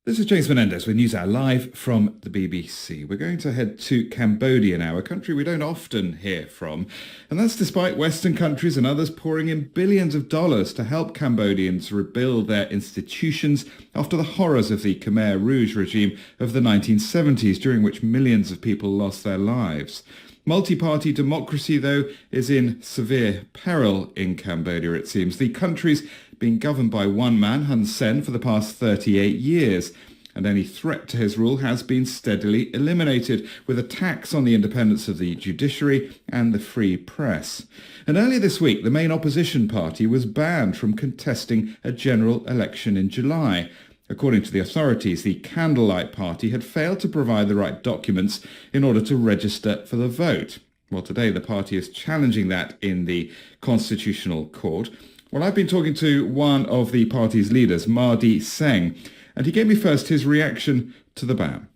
This is James Menendez with NewsHour live from the BBC. We're going to head to Cambodia now, a country we don't often hear from. And that's despite Western countries and others pouring in billions of dollars to help Cambodians rebuild their institutions after the horrors of the Khmer Rouge regime of the 1970s, during which millions of people lost their lives. Multi-party democracy, though, is in severe peril in Cambodia, it seems. The country's been governed by one man, Hun Sen, for the past 38 years. And any threat to his rule has been steadily eliminated, with attacks on the independence of the judiciary and the free press. And earlier this week, the main opposition party was banned from contesting a general election in July. According to the authorities, the Candlelight Party had failed to provide the right documents in order to register for the vote. Well, today the party is challenging that in the Constitutional Court. Well, I've been talking to one of the party's leaders, Mardi Seng, and he gave me first his reaction to the ban.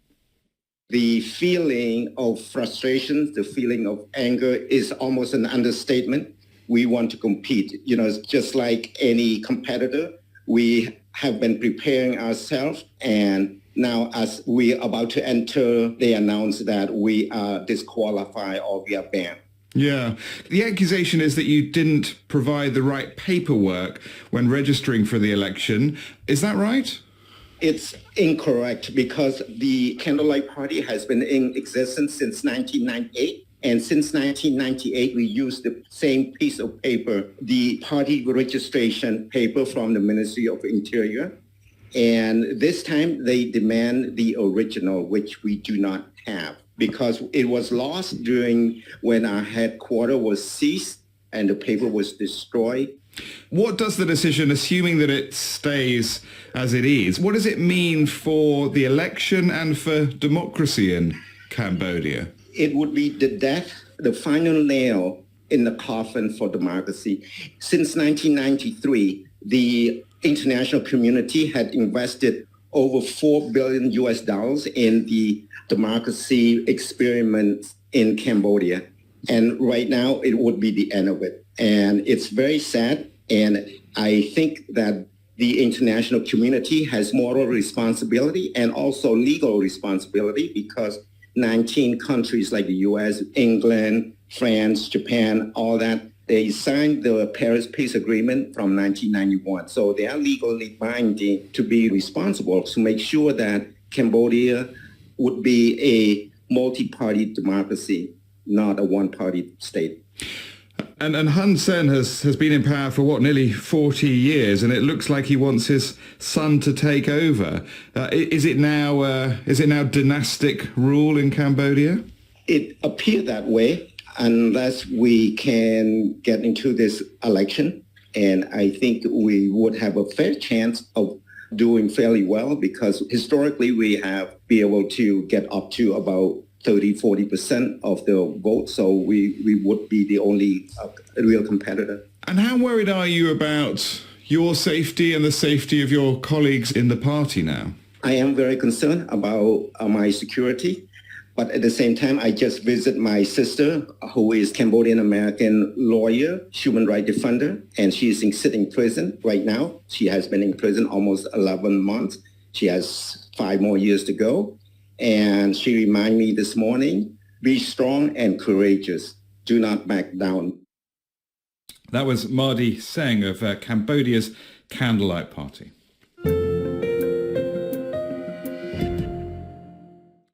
The feeling of frustration, the feeling of anger is almost an understatement. We want to compete. It's just like any competitor. We have been preparing ourselves, and now as we're about to enter, they announce that we are disqualified or we are banned. Yeah. The accusation is that you didn't provide the right paperwork when registering for the election. Is that right? It's incorrect because the Candlelight Party has been in existence since 1998. And since 1998, we used the same piece of paper, the party registration paper from the Ministry of Interior. And this time they demand the original, which we do not have, because it was lost during when our headquarters was seized and the paper was destroyed. What does the decision, assuming that it stays as it is, what does it mean for the election and for democracy in Cambodia? It would be the final nail in the coffin for democracy. Since 1993, the international community had invested over $4 billion in the democracy experiment in Cambodia. And right now, it would be the end of it. And it's very sad. And I think that the international community has moral responsibility and also legal responsibility, because 19 countries like the US, England, France, Japan, all that, they signed the Paris Peace Agreement from 1991. So they are legally binding to be responsible to make sure that Cambodia would be a multi-party democracy, not a one-party state. And Hun Sen has been in power for, nearly 40 years, and it looks like he wants his son to take over. Is it now dynastic rule in Cambodia? It appears that way, unless we can get into this election. And I think we would have a fair chance of doing fairly well, because historically we have been able to get up to about 30-40% of the vote, so we would be the only real competitor. And how worried are you about your safety and the safety of your colleagues in the party now? I am very concerned about my security, but at the same time, I just visit my sister, who is Cambodian-American lawyer, human rights defender, and she is sitting in prison right now. She has been in prison almost 11 months. She has 5 more years to go. And she reminded me this morning, be strong and courageous. Do not back down. That was Mardi Seng of Cambodia's Candlelight Party.